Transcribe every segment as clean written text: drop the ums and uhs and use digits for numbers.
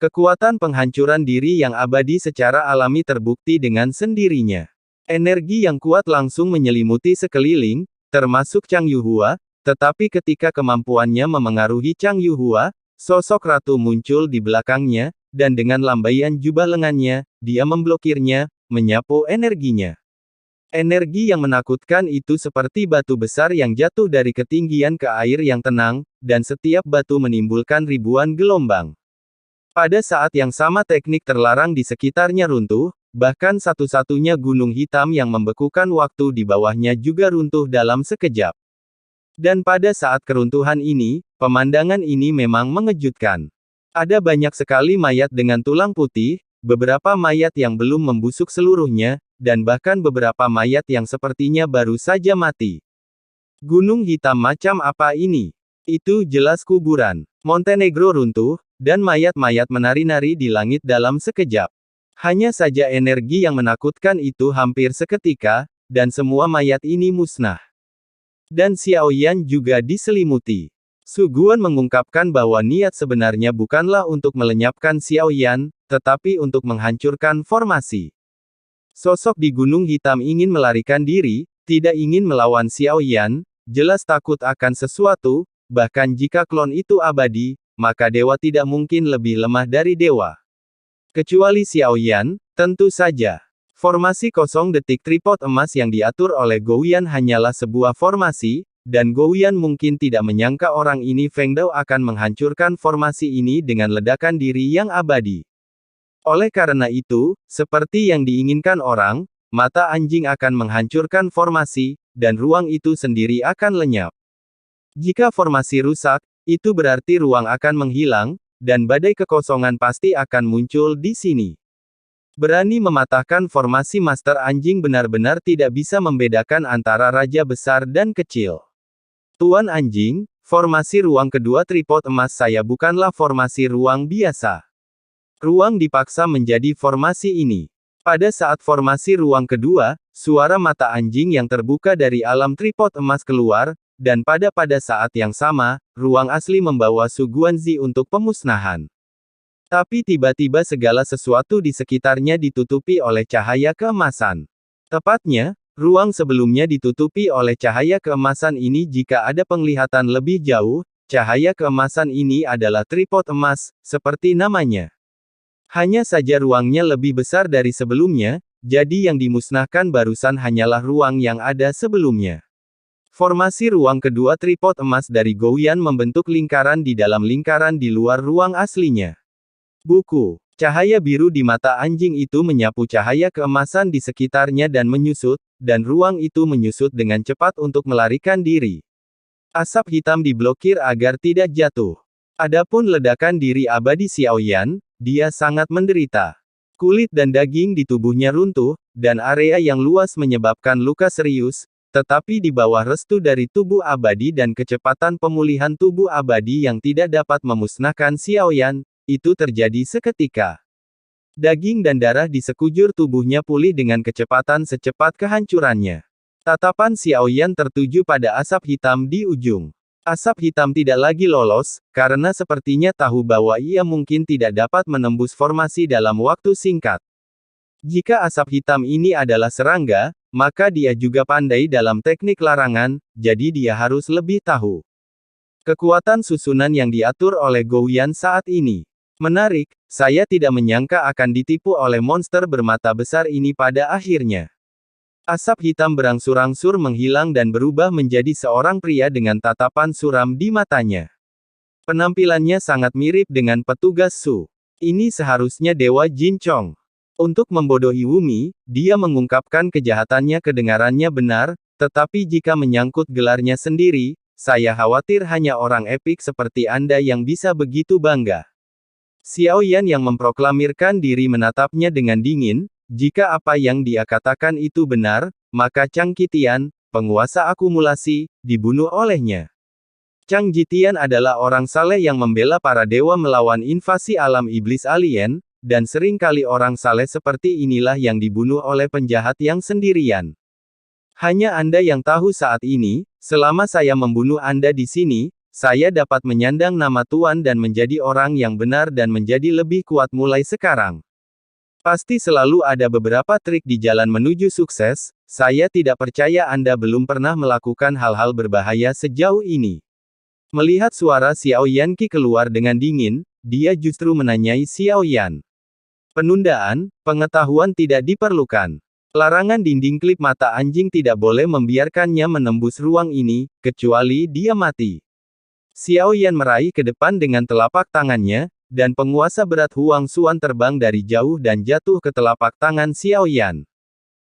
Kekuatan penghancuran diri yang abadi secara alami terbukti dengan sendirinya. Energi yang kuat langsung menyelimuti sekeliling, termasuk Chang Yuhua, tetapi ketika kemampuannya memengaruhi Chang Yuhua, sosok ratu muncul di belakangnya, dan dengan lambaian jubah lengannya, dia memblokirnya, menyapu energinya. Energi yang menakutkan itu seperti batu besar yang jatuh dari ketinggian ke air yang tenang, dan setiap batu menimbulkan ribuan gelombang. Pada saat yang sama teknik terlarang di sekitarnya runtuh, bahkan satu-satunya gunung hitam yang membekukan waktu di bawahnya juga runtuh dalam sekejap. Dan pada saat keruntuhan ini, pemandangan ini memang mengejutkan. Ada banyak sekali mayat dengan tulang putih, beberapa mayat yang belum membusuk seluruhnya, dan bahkan beberapa mayat yang sepertinya baru saja mati. Gunung hitam macam apa ini? Itu jelas kuburan. Montenegro runtuh, dan mayat-mayat menari-nari di langit dalam sekejap. Hanya saja energi yang menakutkan itu hampir seketika, dan semua mayat ini musnah. Dan Xiao Yan juga diselimuti. Su Guan mengungkapkan bahwa niat sebenarnya bukanlah untuk melenyapkan Xiao Yan, tetapi untuk menghancurkan formasi. Sosok di Gunung Hitam ingin melarikan diri, tidak ingin melawan Xiao Yan, jelas takut akan sesuatu, bahkan jika klon itu abadi, maka dewa tidak mungkin lebih lemah dari dewa. Kecuali Xiao Yan, tentu saja. Formasi 0 detik tripod emas yang diatur oleh Gouyan hanyalah sebuah formasi, dan Gouyan mungkin tidak menyangka orang ini Feng Dao akan menghancurkan formasi ini dengan ledakan diri yang abadi. Oleh karena itu, seperti yang diinginkan orang, mata anjing akan menghancurkan formasi, dan ruang itu sendiri akan lenyap. Jika formasi rusak, itu berarti ruang akan menghilang, dan badai kekosongan pasti akan muncul di sini. Berani mematahkan formasi master anjing benar-benar tidak bisa membedakan antara raja besar dan kecil. Tuan anjing, formasi ruang kedua tripod emas saya bukanlah formasi ruang biasa. Ruang dipaksa menjadi formasi ini. Pada saat formasi ruang kedua, suara mata anjing yang terbuka dari alam tripod emas keluar, dan pada saat yang sama, ruang asli membawa Su Guanzi untuk pemusnahan. Tapi tiba-tiba segala sesuatu di sekitarnya ditutupi oleh cahaya keemasan. Tepatnya, ruang sebelumnya ditutupi oleh cahaya keemasan ini jika ada penglihatan lebih jauh, cahaya keemasan ini adalah tripod emas, seperti namanya. Hanya saja ruangnya lebih besar dari sebelumnya, jadi yang dimusnahkan barusan hanyalah ruang yang ada sebelumnya. Formasi ruang kedua tripod emas dari Gouyan membentuk lingkaran di dalam lingkaran di luar ruang aslinya. Buku. Cahaya biru di mata anjing itu menyapu cahaya keemasan di sekitarnya dan menyusut, dan ruang itu menyusut dengan cepat untuk melarikan diri. Asap hitam diblokir agar tidak jatuh. Adapun ledakan diri abadi Xiao Yan, dia sangat menderita. Kulit dan daging di tubuhnya runtuh, dan area yang luas menyebabkan luka serius, tetapi di bawah restu dari tubuh abadi dan kecepatan pemulihan tubuh abadi yang tidak dapat memusnahkan Xiao Yan, itu terjadi seketika. Daging dan darah di sekujur tubuhnya pulih dengan kecepatan secepat kehancurannya. Tatapan Xiao Yan tertuju pada asap hitam di ujung. Asap hitam tidak lagi lolos, karena sepertinya tahu bahwa ia mungkin tidak dapat menembus formasi dalam waktu singkat. Jika asap hitam ini adalah serangga, maka dia juga pandai dalam teknik larangan, jadi dia harus lebih tahu. Kekuatan susunan yang diatur oleh Gouyan saat ini. Menarik, saya tidak menyangka akan ditipu oleh monster bermata besar ini pada akhirnya. Asap hitam berangsur-angsur menghilang dan berubah menjadi seorang pria dengan tatapan suram di matanya. Penampilannya sangat mirip dengan petugas Su. Ini seharusnya Dewa Jin Chong. Untuk membodohi Wumi, dia mengungkapkan kejahatannya kedengarannya benar, tetapi jika menyangkut gelarnya sendiri, saya khawatir hanya orang epik seperti Anda yang bisa begitu bangga. Xiao Yan yang memproklamirkan diri menatapnya dengan dingin, jika apa yang dia katakan itu benar, maka Chang Qitian, penguasa akumulasi, dibunuh olehnya. Chang Jitian adalah orang saleh yang membela para dewa melawan invasi alam iblis alien, dan sering kali orang saleh seperti inilah yang dibunuh oleh penjahat yang sendirian. Hanya Anda yang tahu saat ini, selama saya membunuh Anda di sini, saya dapat menyandang nama Tuan dan menjadi orang yang benar dan menjadi lebih kuat mulai sekarang. Pasti selalu ada beberapa trik di jalan menuju sukses, saya tidak percaya Anda belum pernah melakukan hal-hal berbahaya sejauh ini. Melihat suara Xiao Yanqi keluar dengan dingin, dia justru menanyai Xiao Yan. Penundaan, pengetahuan tidak diperlukan. Larangan dinding klip mata anjing tidak boleh membiarkannya menembus ruang ini, kecuali dia mati. Xiao Yan meraih ke depan dengan telapak tangannya, dan penguasa berat Huang Xuan terbang dari jauh dan jatuh ke telapak tangan Xiao Yan.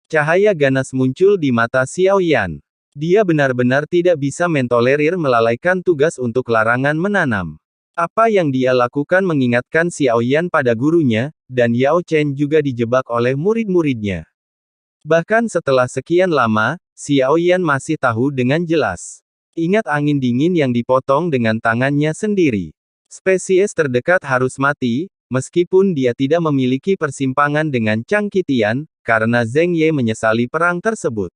Cahaya ganas muncul di mata Xiao Yan. Dia benar-benar tidak bisa mentolerir melalaikan tugas untuk larangan menanam. Apa yang dia lakukan mengingatkan Xiao Yan pada gurunya, dan Yao Chen juga dijebak oleh murid-muridnya. Bahkan setelah sekian lama, Xiao Yan masih tahu dengan jelas. Ingat angin dingin yang dipotong dengan tangannya sendiri. Spesies terdekat harus mati, meskipun dia tidak memiliki persimpangan dengan Chang Qitian, karena Zheng Ye menyesali perang tersebut.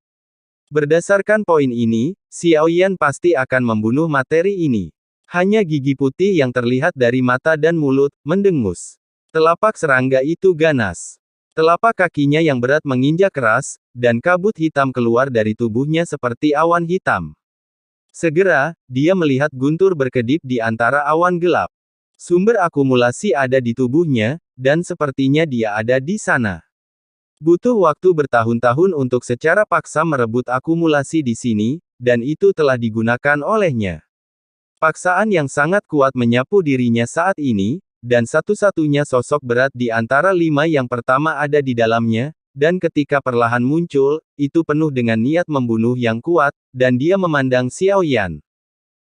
Berdasarkan poin ini, Xiao Yan pasti akan membunuh materi ini. Hanya gigi putih yang terlihat dari mata dan mulut, mendengus. Telapak serangga itu ganas. Telapak kakinya yang berat menginjak keras, dan kabut hitam keluar dari tubuhnya seperti awan hitam. Segera, dia melihat guntur berkedip di antara awan gelap. Sumber akumulasi ada di tubuhnya, dan sepertinya dia ada di sana. Butuh waktu bertahun-tahun untuk secara paksa merebut akumulasi di sini, dan itu telah digunakan olehnya. Paksaan yang sangat kuat menyapu dirinya saat ini, dan satu-satunya sosok berat di antara 5 yang pertama ada di dalamnya, dan ketika perlahan muncul, itu penuh dengan niat membunuh yang kuat, dan dia memandang Xiao Yan.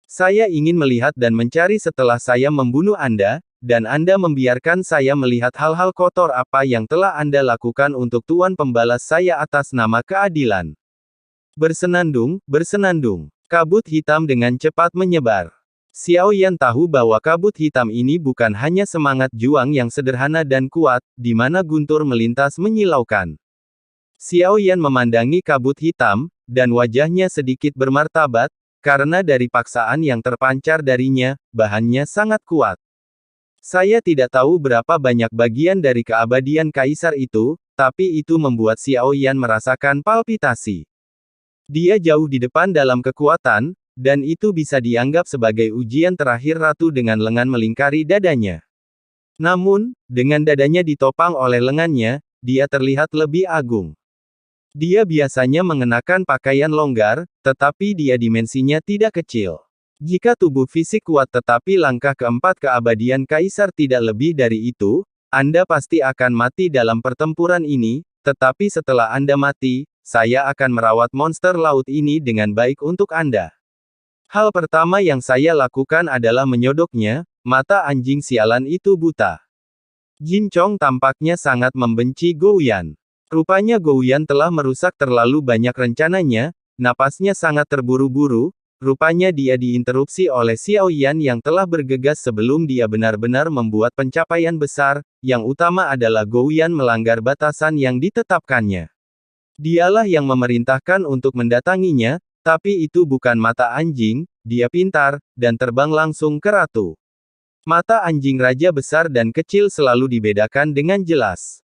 Saya ingin melihat dan mencari setelah saya membunuh Anda, dan Anda membiarkan saya melihat hal-hal kotor apa yang telah Anda lakukan untuk Tuan Pembalas saya atas nama keadilan. Bersenandung, bersenandung. Kabut hitam dengan cepat menyebar. Xiao Yan tahu bahwa kabut hitam ini bukan hanya semangat juang yang sederhana dan kuat, di mana guntur melintas menyilaukan. Xiao Yan memandangi kabut hitam, dan wajahnya sedikit bermartabat, karena dari paksaan yang terpancar darinya, bahannya sangat kuat. Saya tidak tahu berapa banyak bagian dari keabadian kaisar itu, tapi itu membuat Xiao Yan merasakan palpitasi. Dia jauh di depan dalam kekuatan, dan itu bisa dianggap sebagai ujian terakhir ratu dengan lengan melingkari dadanya. Namun, dengan dadanya ditopang oleh lengannya, dia terlihat lebih agung. Dia biasanya mengenakan pakaian longgar, tetapi dia dimensinya tidak kecil. Jika tubuh fisik kuat tetapi langkah keempat keabadian kaisar tidak lebih dari itu, Anda pasti akan mati dalam pertempuran ini, tetapi setelah Anda mati, saya akan merawat monster laut ini dengan baik untuk Anda. Hal pertama yang saya lakukan adalah menyodoknya, mata anjing sialan itu buta. Jin Chong tampaknya sangat membenci Gouyan. Rupanya Gouyan telah merusak terlalu banyak rencananya, napasnya sangat terburu-buru, rupanya dia diinterupsi oleh Xiao Yan yang telah bergegas sebelum dia benar-benar membuat pencapaian besar, yang utama adalah Gouyan melanggar batasan yang ditetapkannya. Dialah yang memerintahkan untuk mendatanginya, tapi itu bukan mata anjing, dia pintar, dan terbang langsung ke ratu. Mata anjing raja besar dan kecil selalu dibedakan dengan jelas.